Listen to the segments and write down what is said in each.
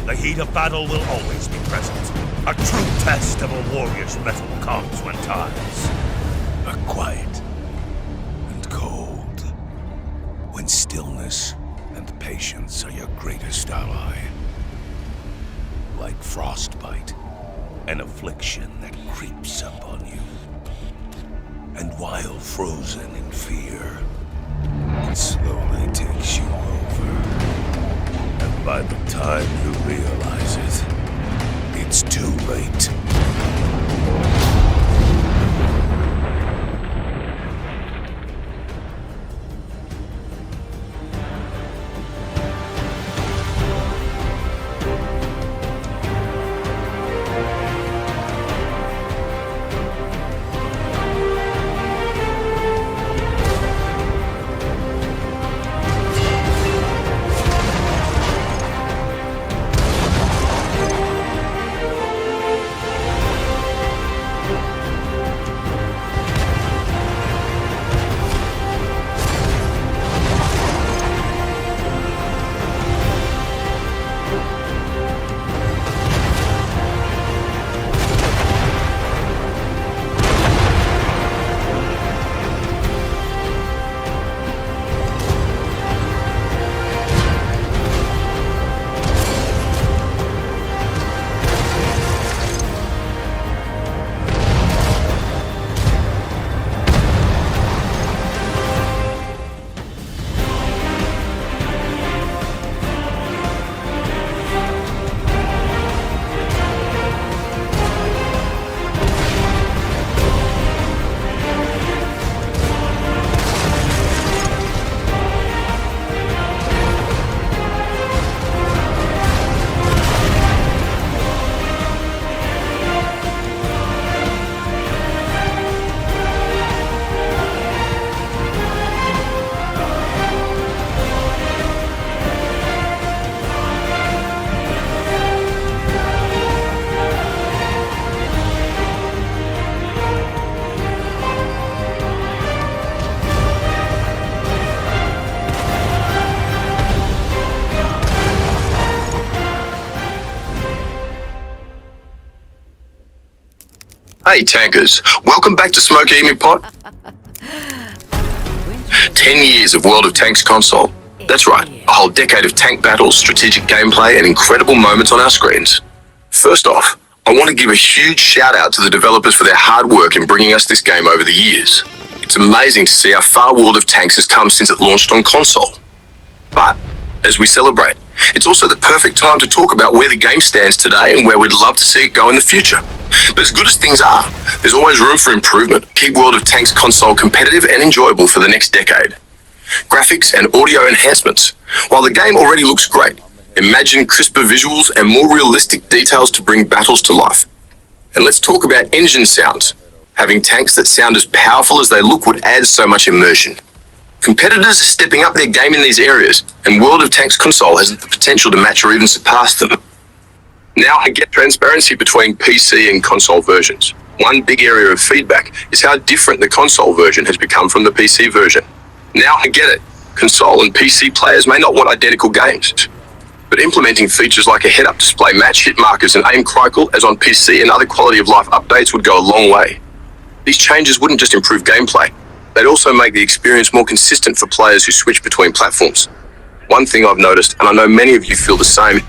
The heat of battle will always be present. A true test of a warrior's mettle comes when times are quiet and cold. When stillness and patience are your greatest ally. Like frostbite, an affliction that creeps upon you. And while frozen in fear, it slowly takes you over. And by the time you realize it, it's too late. Hey tankers, welcome back to SMOKIEEE-MCPOTT. 10 years of World of Tanks console. That's right, a whole decade of tank battles, strategic gameplay, and incredible moments on our screens. First off, I want to give a huge shout out to the developers for their hard work in bringing us this game over the years. It's amazing to see how far World of Tanks has come since it launched on console. But, as we celebrate, it's also the perfect time to talk about where the game stands today and where we'd love to see it go in the future. But as good as things are, there's always room for improvement. Keep World of Tanks console competitive and enjoyable for the next decade. Graphics and audio enhancements. While the game already looks great, imagine crisper visuals and more realistic details to bring battles to life. And let's talk about engine sounds. Having tanks that sound as powerful as they look would add so much immersion. Competitors are stepping up their game in these areas, and World of Tanks console has the potential to match or even surpass them. Now I get transparency between PC and console versions. One big area of feedback is how different the console version has become from the PC version. Now I get it. Console and PC players may not want identical games, but implementing features like a head-up display, match hit markers, and aim cycle as on PC and other quality of life updates would go a long way. These changes wouldn't just improve gameplay, they'd also make the experience more consistent for players who switch between platforms. One thing I've noticed, and I know many of you feel the same,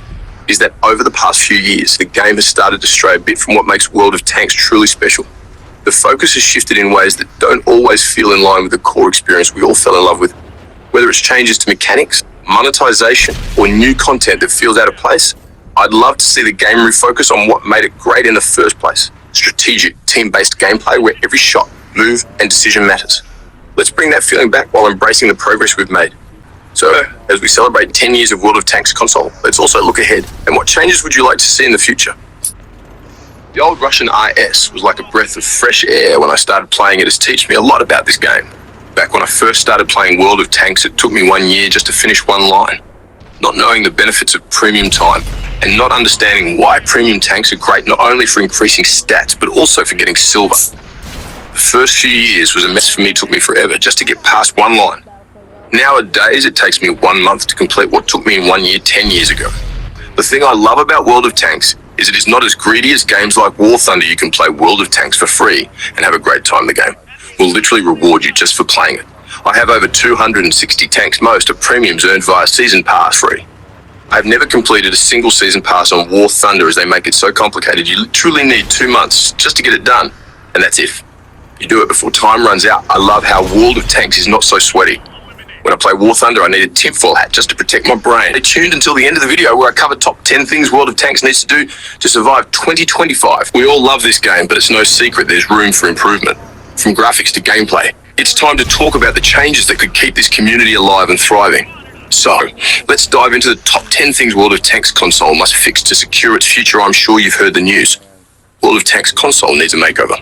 is that over the past few years, the game has started to stray a bit from what makes World of Tanks truly special. The focus has shifted in ways that don't always feel in line with the core experience we all fell in love with. Whether it's changes to mechanics, monetization, or new content that feels out of place, I'd love to see the game refocus on what made it great in the first place. Strategic, team-based gameplay where every shot, move, and decision matters. Let's bring that feeling back while embracing the progress we've made. So, as we celebrate 10 years of World of Tanks console, let's also look ahead. And what changes would you like to see in the future? The old Russian IS was like a breath of fresh air when I started playing it. It's taught me a lot about this game. Back when I first started playing World of Tanks, it took me 1 year just to finish one line. Not knowing the benefits of premium time, and not understanding why premium tanks are great not only for increasing stats, but also for getting silver. The first few years was a mess for me. It took me forever just to get past one line. Nowadays, it takes me 1 month to complete what took me in 1 year 10 years ago. The thing I love about World of Tanks is it is not as greedy as games like War Thunder. You can play World of Tanks for free and have a great time. The game will literally reward you just for playing it. I have over 260 tanks, most are premiums earned via Season Pass free. I've never completed a single Season Pass on War Thunder as they make it so complicated. You truly need 2 months just to get it done, and that's if you do it before time runs out. I love how World of Tanks is not so sweaty. When I play War Thunder, I need a tinfoil hat just to protect my brain. Stay tuned until the end of the video where I cover top 10 things World of Tanks needs to do to survive 2025. We all love this game, but it's no secret there's room for improvement. From graphics to gameplay, it's time to talk about the changes that could keep this community alive and thriving. So, let's dive into the top 10 things World of Tanks console must fix to secure its future. I'm sure you've heard the news. World of Tanks console needs a makeover.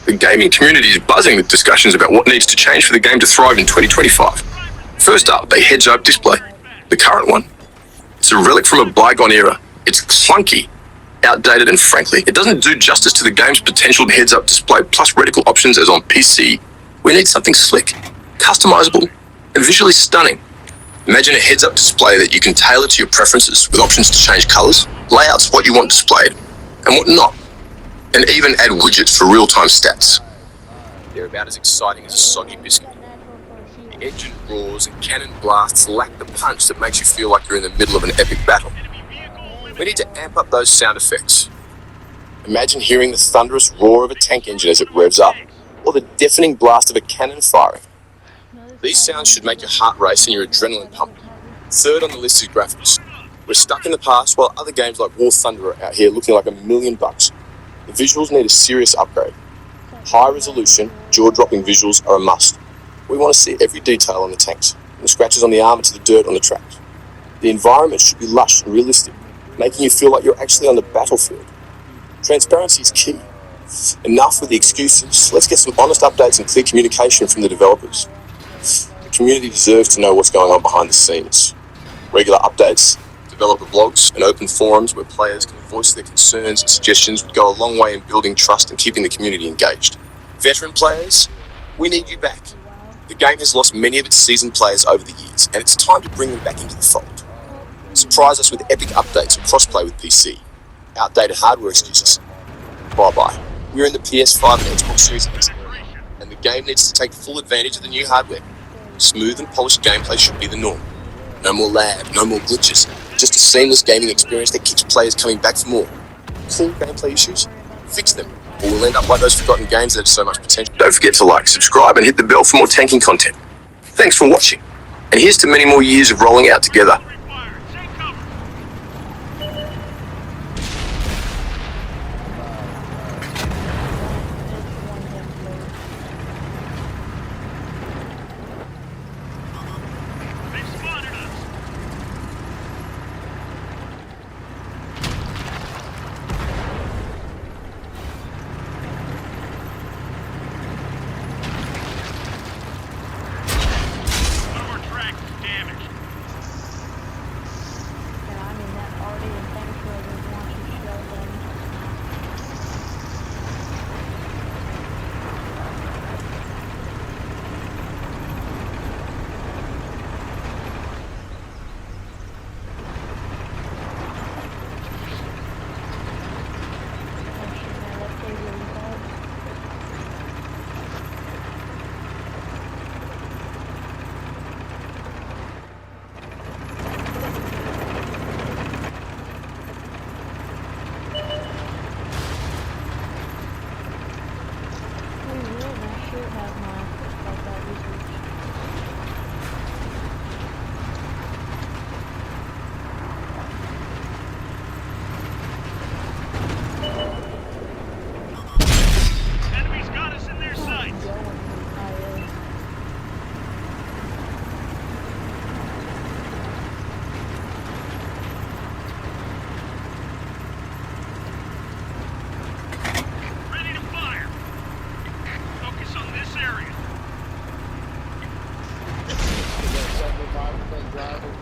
The gaming community is buzzing with discussions about what needs to change for the game to thrive in 2025. First up, the heads-up display. The current one, it's a relic from a bygone era. It's clunky, outdated, and frankly, it doesn't do justice to the game's potential. Heads-up display plus reticle options as on PC. We need something slick, customizable, and visually stunning. Imagine a heads-up display that you can tailor to your preferences with options to change colors, layouts, what you want displayed, and what not, and even add widgets for real-time stats. They're about as exciting as a soggy biscuit. The engine roars and cannon blasts lack the punch that makes you feel like you're in the middle of an epic battle. We need to amp up those sound effects. Imagine hearing the thunderous roar of a tank engine as it revs up, or the deafening blast of a cannon firing. These sounds should make your heart race and your adrenaline pump. Third on the list is graphics. We're stuck in the past while other games like War Thunder are out here looking like $1 million. The visuals need a serious upgrade. High resolution, jaw-dropping visuals are a must. We want to see every detail on the tanks, from the scratches on the armor to the dirt on the tracks. The environment should be lush and realistic, making you feel like you're actually on the battlefield. Transparency is key. Enough with the excuses. Let's get some honest updates and clear communication from the developers. The community deserves to know what's going on behind the scenes. Regular updates, developer blogs, and open forums where players can voice their concerns and suggestions would go a long way in building trust and keeping the community engaged. Veteran players, we need you back. The game has lost many of its seasoned players over the years, and it's time to bring them back into the fold. Surprise us with epic updates and crossplay with PC. Outdated hardware excuses, bye-bye. We're in the PS5 and Xbox Series X, and the game needs to take full advantage of the new hardware. Smooth and polished gameplay should be the norm. No more lag, no more glitches. Just a seamless gaming experience that keeps players coming back for more. Cool gameplay issues? Fix them, or we'll end up like those forgotten games that have so much potential. Don't forget to like, subscribe, and hit the bell for more tanking content. Thanks for watching, and here's to many more years of rolling out together.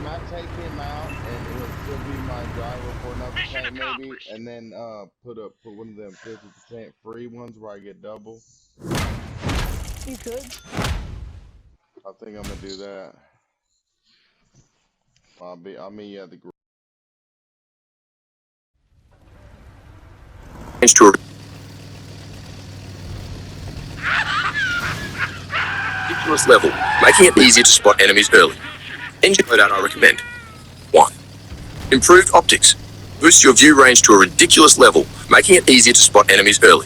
Might take him out, and he'll still be my driver for another tank maybe, and then put one of them 50% free ones where I get double. You could. I think I'm gonna do that. I'll meet you at the range to a ridiculous level, making it easier to spot enemies early. Engine loadout I recommend. 1. Improved optics. Boost your view range to a ridiculous level, making it easier to spot enemies early.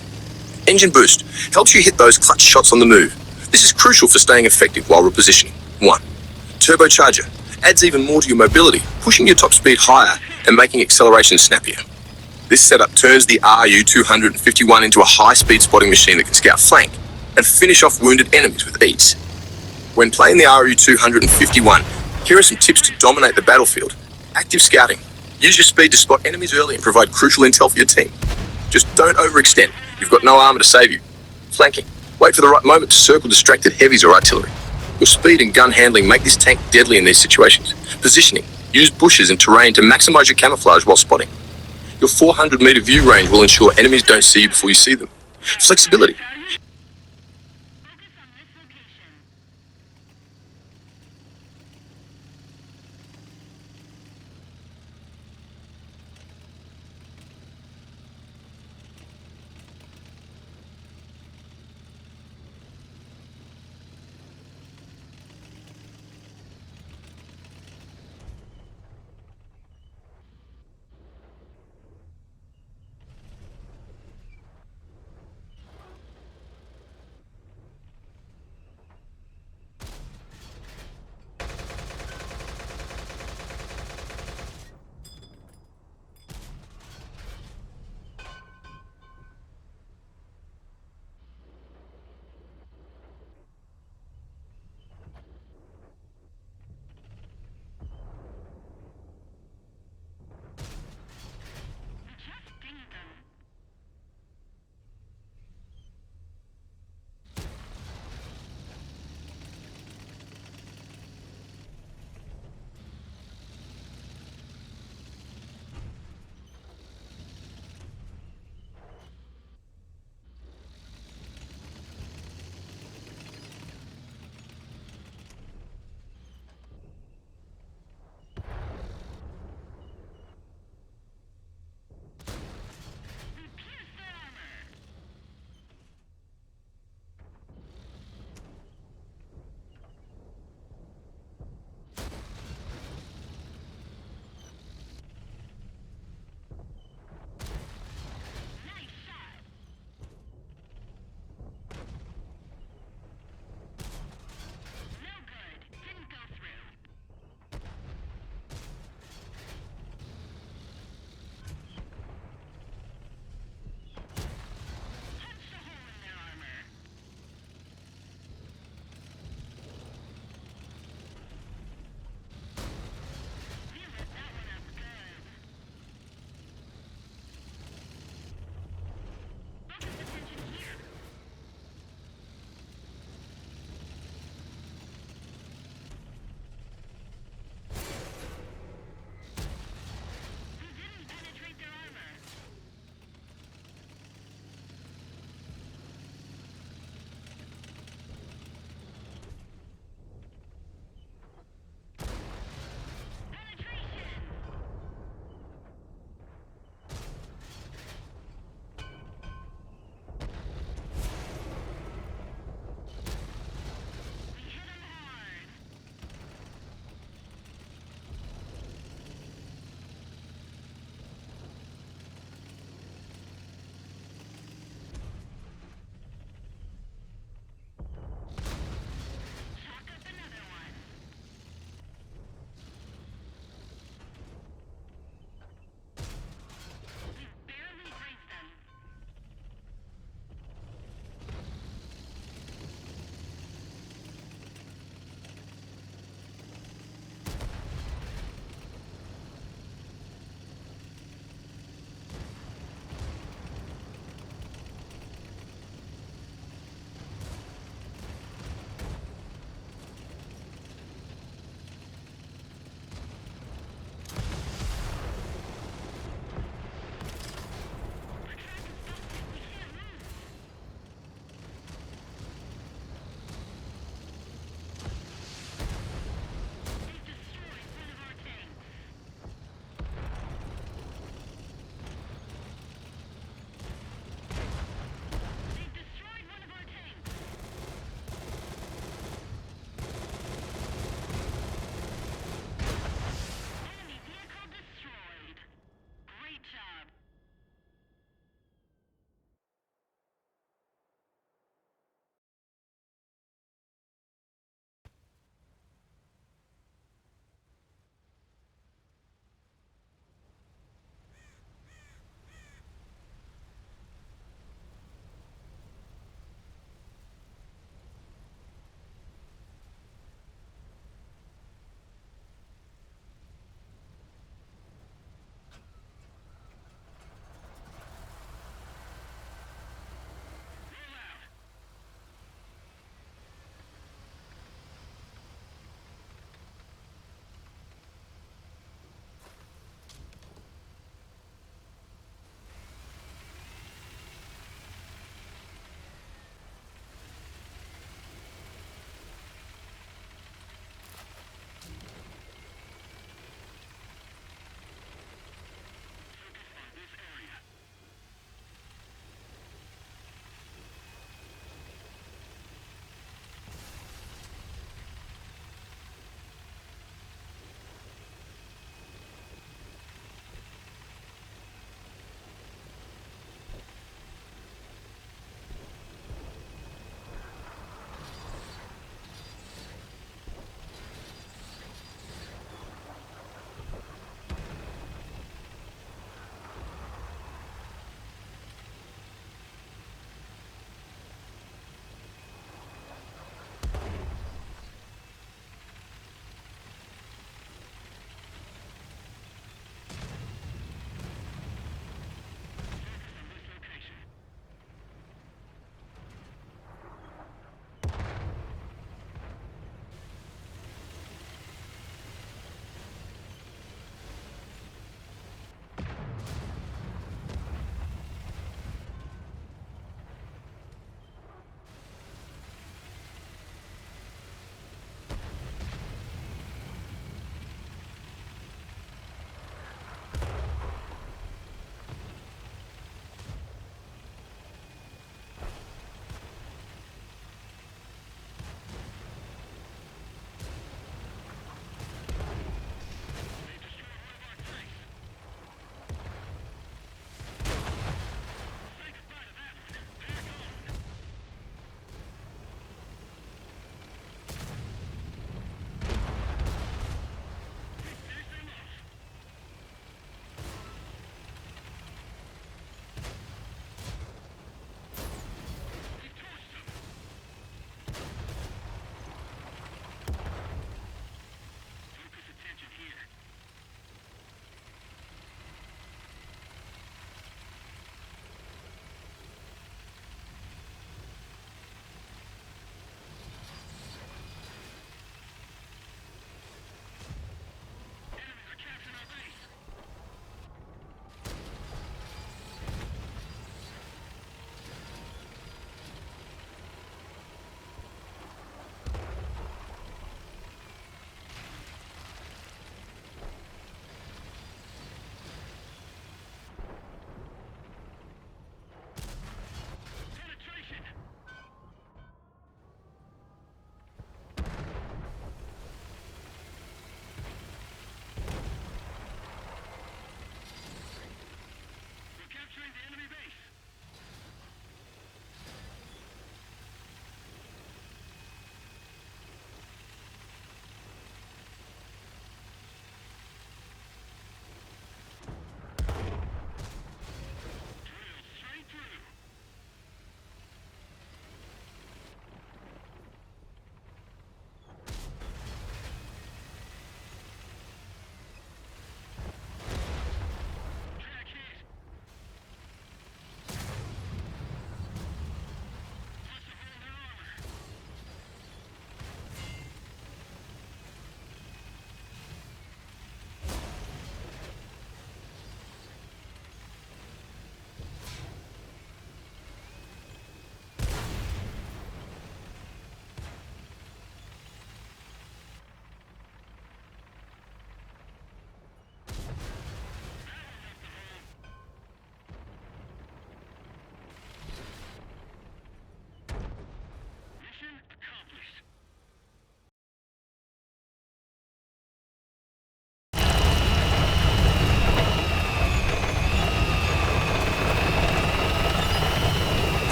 Engine boost helps you hit those clutch shots on the move. This is crucial for staying effective while repositioning. 1. Turbocharger adds even more to your mobility, pushing your top speed higher and making acceleration snappier. This setup turns the RU-251 into a high-speed spotting machine that can scout flank and finish off wounded enemies with ease. When playing the RU-251, here are some tips to dominate the battlefield. Active scouting. Use your speed to spot enemies early and provide crucial intel for your team. Just don't overextend. You've got no armor to save you. Flanking. Wait for the right moment to circle distracted heavies or artillery. Your speed and gun handling make this tank deadly in these situations. Positioning. Use bushes and terrain to maximize your camouflage while spotting. Your 400-meter view range will ensure enemies don't see you before you see them. Flexibility.